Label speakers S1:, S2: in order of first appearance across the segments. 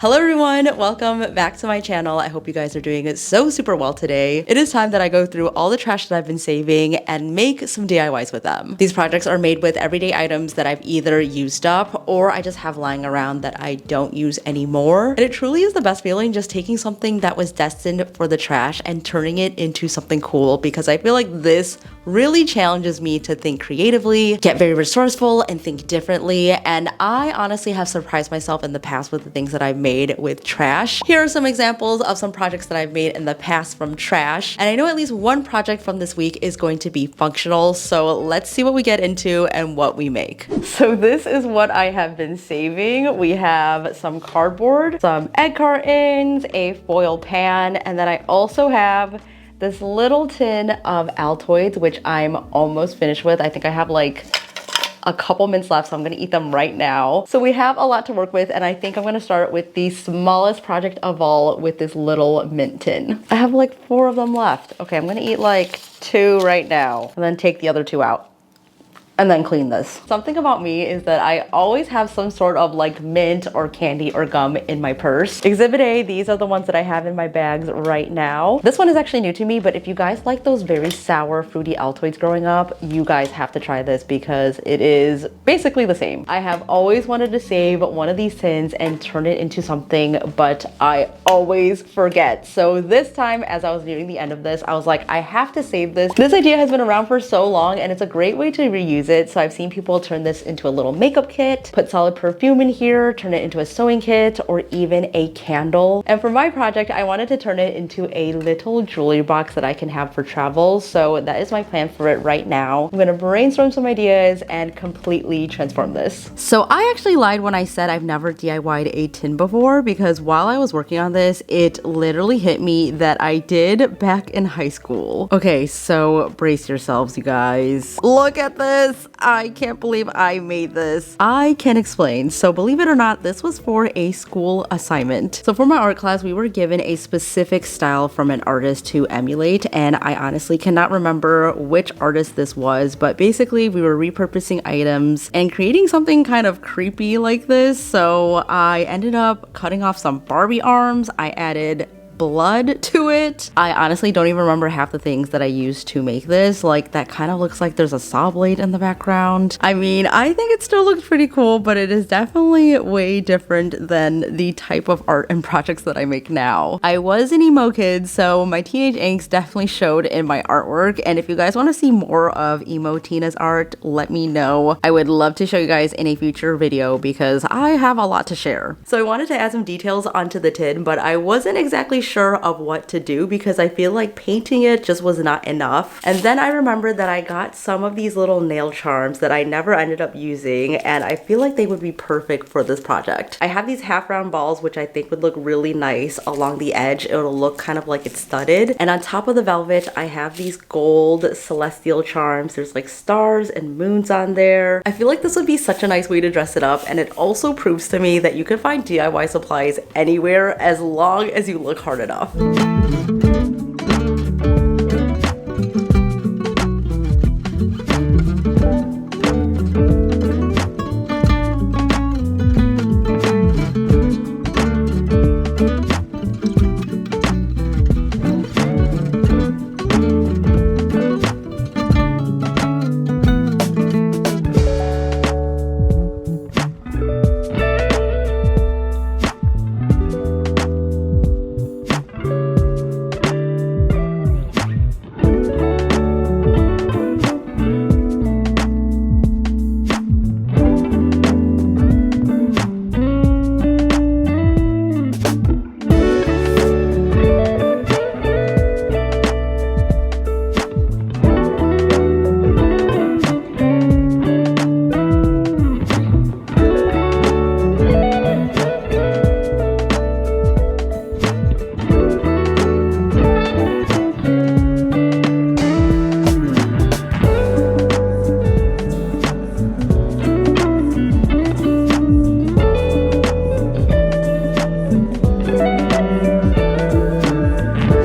S1: Hello everyone, welcome back to my channel. I hope you guys are doing so super well today. It is time that I go through all the trash that I've been saving and make some DIYs with them. These projects are made with everyday items that I've either used up or I just have lying around that I don't use anymore. And it truly is the best feeling just taking something that was destined for the trash and turning it into something cool, because I feel like this really challenges me to think creatively, get very resourceful, and think differently. And I honestly have surprised myself in the past with the things that I've made with trash. Here are some examples of some projects that I've made in the past from trash. And I know at least one project from this week is going to be functional. So let's see what we get into and what we make. So this is what I have been saving. We have some cardboard, some egg cartons, a foil pan, and then I also have this little tin of Altoids, which I'm almost finished with. I think I have like a couple minutes left, so I'm gonna eat them right now. So we have a lot to work with, and I think I'm gonna start with the smallest project of all with this little mint tin. I have like 4 of them left. Okay, I'm gonna eat like 2 right now, and then take the other 2 out. And then clean this. Something about me is that I always have some sort of like mint or candy or gum in my purse. Exhibit A, these are the ones that I have in my bags right now. This one is actually new to me, but if you guys like those very sour, fruity Altoids growing up, you guys have to try this because it is basically the same. I have always wanted to save one of these tins and turn it into something, but I always forget. So this time, as I was nearing the end of this, I was like, I have to save this. This idea has been around for so long, and it's a great way to reuse it. So I've seen people turn this into a little makeup kit, put solid perfume in here, turn it into a sewing kit, or even a candle. And for my project, I wanted to turn it into a little jewelry box that I can have for travel. So that is my plan for it right now. I'm gonna brainstorm some ideas and completely transform this. So I actually lied when I said I've never DIY'd a tin before, because while I was working on this, it literally hit me that I did back in high school. Okay, so brace yourselves, you guys. Look at this. I can't believe I made this. I can explain. So believe it or not, this was for a school assignment. So for my art class, we were given a specific style from an artist to emulate, and I honestly cannot remember which artist this was, but basically we were repurposing items and creating something kind of creepy like this. So I ended up cutting off some Barbie arms. I added blood to it. I honestly don't even remember half the things that I used to make this. Like, that kind of looks like there's a saw blade in the background. I mean, I think it still looks pretty cool, but it is definitely way different than the type of art and projects that I make now. I was an emo kid, so my teenage angst definitely showed in my artwork. And if you guys want to see more of emo Tina's art, let me know. I would love to show you guys in a future video because I have a lot to share. So I wanted to add some details onto the tin, but I wasn't exactly sure of what to do because I feel like painting it just was not enough. And then I remembered that I got some of these little nail charms that I never ended up using, and I feel like they would be perfect for this project. I have these half round balls which I think would look really nice along the edge. It'll look kind of like it's studded, and on top of the velvet I have these gold celestial charms. There's like stars and moons on there. I feel like this would be such a nice way to dress it up, and it also proves to me that you can find DIY supplies anywhere as long as you look hard enough.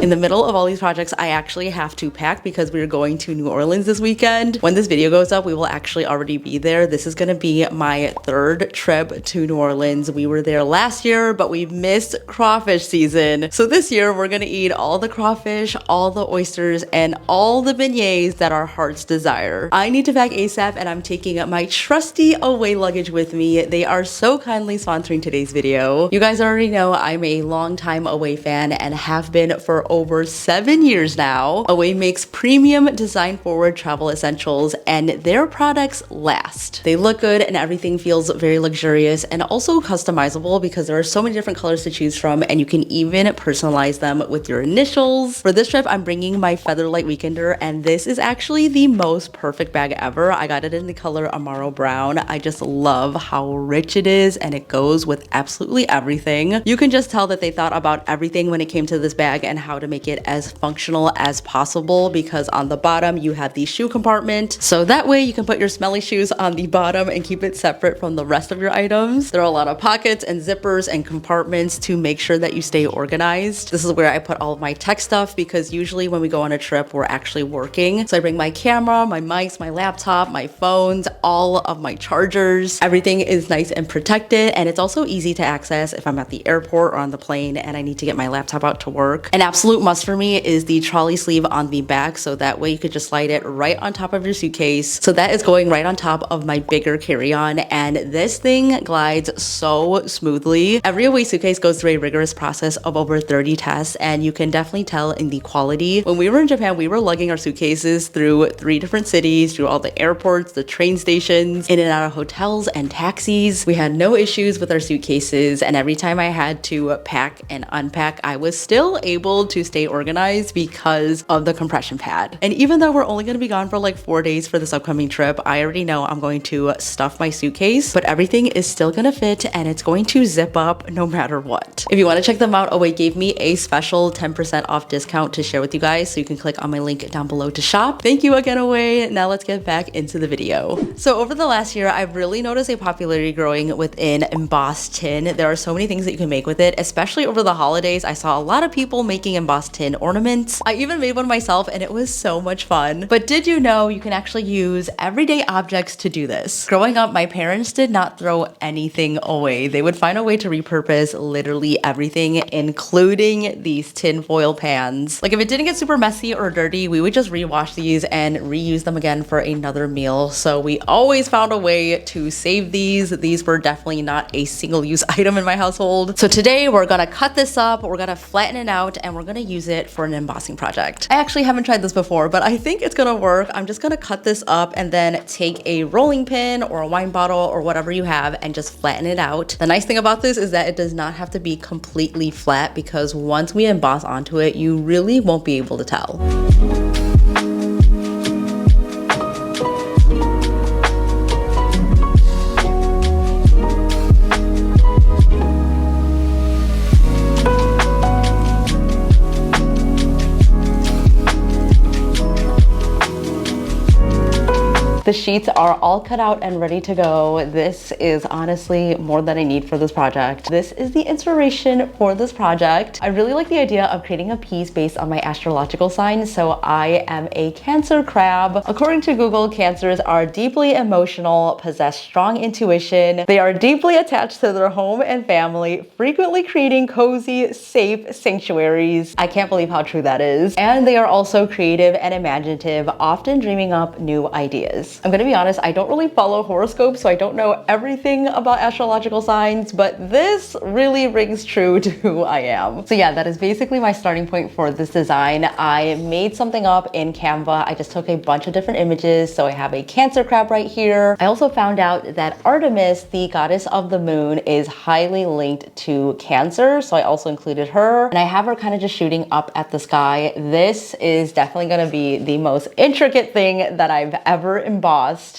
S1: In the middle of all these projects, I actually have to pack because we're going to New Orleans this weekend. When this video goes up, we will actually already be there. This is gonna be my third trip to New Orleans. We were there last year, but we missed crawfish season. So this year we're gonna eat all the crawfish, all the oysters, and all the beignets that our hearts desire. I need to pack ASAP, and I'm taking my trusty away luggage with me. They are so kindly sponsoring today's video. You guys already know I'm a longtime Away fan and have been for over 7 years now. Away makes premium design forward travel essentials, and their products last. They look good and everything feels very luxurious and also customizable because there are so many different colors to choose from, and you can even personalize them with your initials. For this trip, I'm bringing my Featherlight Weekender, and this is actually the most perfect bag ever. I got it in the color Amaro Brown. I just love how rich it is, and it goes with absolutely everything. You can just tell that they thought about everything when it came to this bag and how to make it as functional as possible, because on the bottom you have the shoe compartment, so that way you can put your smelly shoes on the bottom and keep it separate from the rest of your items. There are a lot of pockets and zippers and compartments to make sure that you stay organized. This is where I put all of my tech stuff, because usually when we go on a trip we're actually working. So I bring my camera, my mics, my laptop, my phones, all of my chargers. Everything is nice and protected, and it's also easy to access if I'm at the airport or on the plane and I need to get my laptop out to work. An absolute must for me is the trolley sleeve on the back, so that way you could just slide it right on top of your suitcase. So that is going right on top of my bigger carry-on, and this thing glides so smoothly. Every Away suitcase goes through a rigorous process of over 30 tests, and you can definitely tell in the quality. When we were in Japan, we were lugging our suitcases through 3 different cities, through all the airports, the train stations, in and out of hotels and taxis. We had no issues with our suitcases, and every time I had to pack and unpack, I was still able to stay organized because of the compression pad. And even though we're only going to be gone for like 4 days for this upcoming trip, I already know I'm going to stuff my suitcase, but everything is still going to fit and it's going to zip up no matter what. If you want to check them out, Away gave me a special 10% off discount to share with you guys, so you can click on my link down below to shop. Thank you again, Away. Now let's get back into the video. So over the last year, I've really noticed a popularity growing within embossed tin. There are so many things that you can make with it, especially over the holidays. I saw a lot of people making embossed tin ornaments. I even made one myself and it was so much fun. But did you know you can actually use everyday objects to do this? Growing up, my parents did not throw anything away. They would find a way to repurpose literally everything, including these tin foil pans. Like if it didn't get super messy or dirty, we would just rewash these and reuse them again for another meal. So we always found a way to save these. These were definitely not a single-use item in my household. So today we're gonna cut this up, we're gonna flatten it out, and we're gonna use it for an embossing project. I actually haven't tried this before, but I think it's gonna work. I'm just gonna cut this up and then take a rolling pin or a wine bottle or whatever you have and just flatten it out. The nice thing about this is that it does not have to be completely flat, because once we emboss onto it, you really won't be able to tell. The sheets are all cut out and ready to go. This is honestly more than I need for this project. This is the inspiration for this project. I really like the idea of creating a piece based on my astrological sign. So I am a Cancer crab. According to Google, Cancers are deeply emotional, possess strong intuition. They are deeply attached to their home and family, frequently creating cozy, safe sanctuaries. I can't believe how true that is. And they are also creative and imaginative, often dreaming up new ideas. I'm gonna be honest, I don't really follow horoscopes, so I don't know everything about astrological signs, but this really rings true to who I am. So yeah, that is basically my starting point for this design. I made something up in Canva. I just took a bunch of different images. So I have a Cancer crab right here. I also found out that Artemis, the goddess of the moon, is highly linked to Cancer, so I also included her. And I have her kind of just shooting up at the sky. This is definitely gonna be the most intricate thing that I've ever embossed.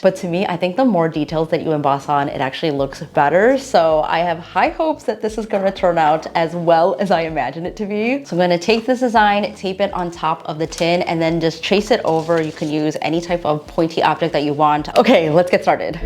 S1: But to me, I think the more details that you emboss on, it actually looks better. So I have high hopes that this is gonna turn out as well as I imagine it to be. So I'm gonna take this design, tape it on top of the tin, and then just trace it over. You can use any type of pointy object that you want. Okay, let's get started.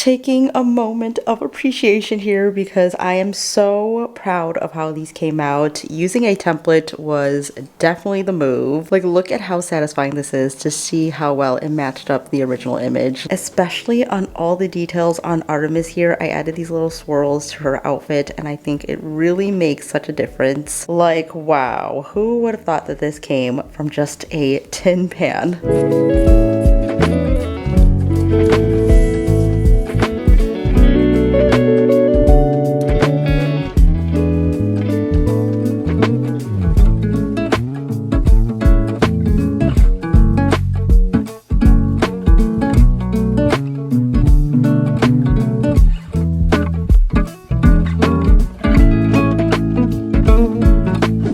S1: taking a moment of appreciation here because I am so proud of how these came out. Using a template was definitely the move. Like, look at how satisfying this is to see how well it matched up the original image, especially on all the details on Artemis here. I added these little swirls to her outfit and I think it really makes such a difference. Like, wow, who would have thought that this came from just a tin pan?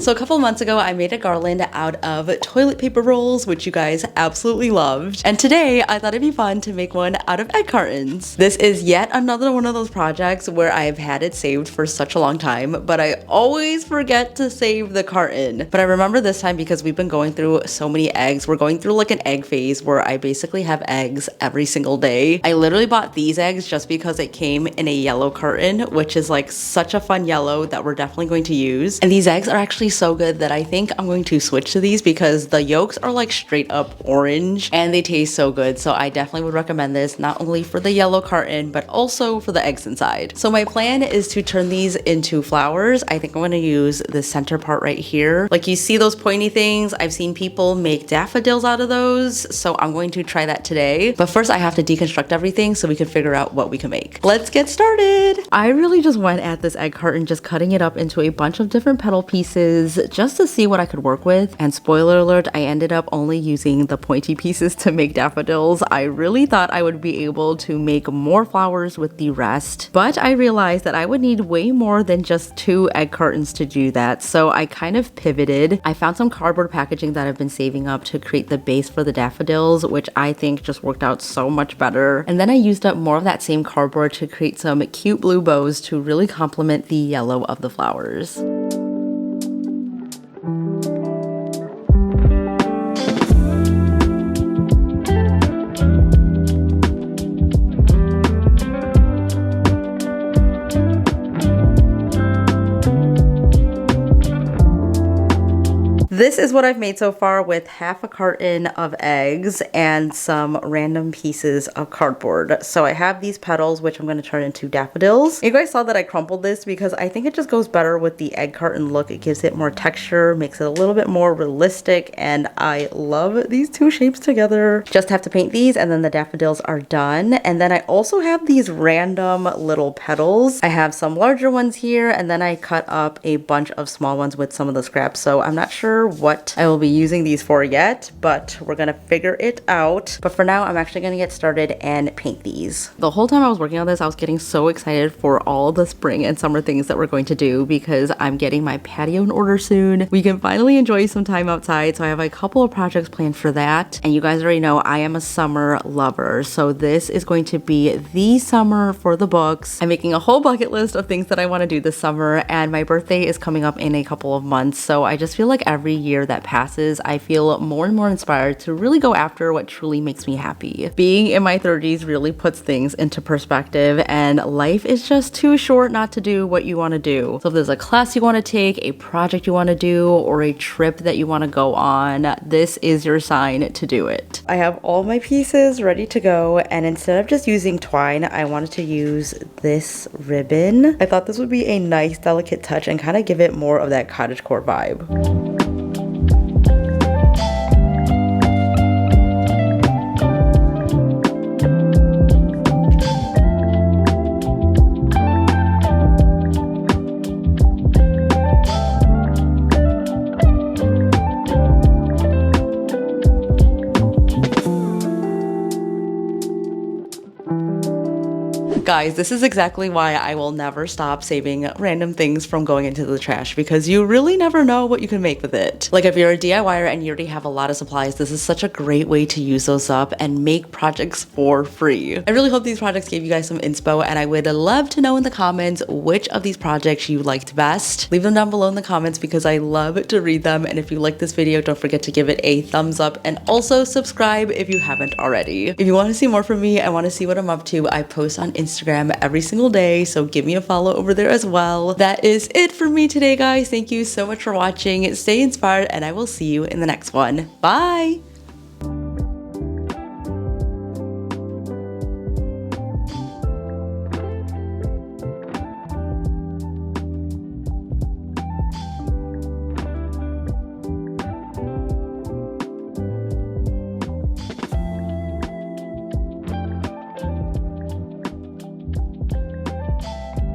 S1: So a couple months ago, I made a garland out of toilet paper rolls, which you guys absolutely loved. And today, I thought it'd be fun to make one out of egg cartons. This is yet another one of those projects where I've had it saved for such a long time, but I always forget to save the carton. But I remember this time because we've been going through so many eggs. We're going through like an egg phase where I basically have eggs every single day. I literally bought these eggs just because it came in a yellow carton, which is like such a fun yellow that we're definitely going to use. And these eggs are actually so good that I think I'm going to switch to these because the yolks are like straight up orange and they taste so good. So I definitely would recommend this not only for the yellow carton, but also for the eggs inside. So my plan is to turn these into flowers. I think I'm going to use the center part right here. Like, you see those pointy things? I've seen people make daffodils out of those. So I'm going to try that today. But first I have to deconstruct everything so we can figure out what we can make. Let's get started. I really just went at this egg carton, just cutting it up into a bunch of different petal pieces just to see what I could work with. And spoiler alert, I ended up only using the pointy pieces to make daffodils. I really thought I would be able to make more flowers with the rest, but I realized that I would need way more than just 2 egg cartons to do that. So I kind of pivoted. I found some cardboard packaging that I've been saving up to create the base for the daffodils, which I think just worked out so much better. And then I used up more of that same cardboard to create some cute blue bows to really complement the yellow of the flowers. This is what I've made so far with half a carton of eggs and some random pieces of cardboard. So I have these petals, which I'm going to turn into daffodils. You guys saw that I crumpled this because I think it just goes better with the egg carton look. It gives it more texture, makes it a little bit more realistic, and I love these 2 shapes together. Just have to paint these and then the daffodils are done. And then I also have these random little petals. I have some larger ones here, and then I cut up a bunch of small ones with some of the scraps. So I'm not sure what I will be using these for yet, but we're gonna figure it out. But for now, I'm actually gonna get started and paint these. The whole time I was working on this, I was getting so excited for all the spring and summer things that we're going to do because I'm getting my patio in order soon. We can finally enjoy some time outside, so I have a couple of projects planned for that. And you guys already know I am a summer lover, so this is going to be the summer for the books. I'm making a whole bucket list of things that I want to do this summer, and my birthday is coming up in a couple of months, so I just feel like every year that passes, I feel more and more inspired to really go after what truly makes me happy. Being in my 30s really puts things into perspective, and life is just too short not to do what you want to do. So if there's a class you want to take, a project you want to do, or a trip that you want to go on, this is your sign to do it. I have all my pieces ready to go, and instead of just using twine, I wanted to use this ribbon. I thought this would be a nice delicate touch and kind of give it more of that cottagecore vibe. Guys, this is exactly why I will never stop saving random things from going into the trash, because you really never know what you can make with it. Like if you're a DIYer and you already have a lot of supplies, this is such a great way to use those up and make projects for free. I really hope these projects gave you guys some inspo, and I would love to know in the comments which of these projects you liked best. Leave them down below in the comments because I love to read them. And if you like this video, don't forget to give it a thumbs up and also subscribe if you haven't already. If you want to see more from me, I want to see what I'm up to, I post on Instagram every single day, so give me a follow over there as well. That is it for me today, guys. Thank you so much for watching. Stay inspired, and I will see you in the next one. Bye!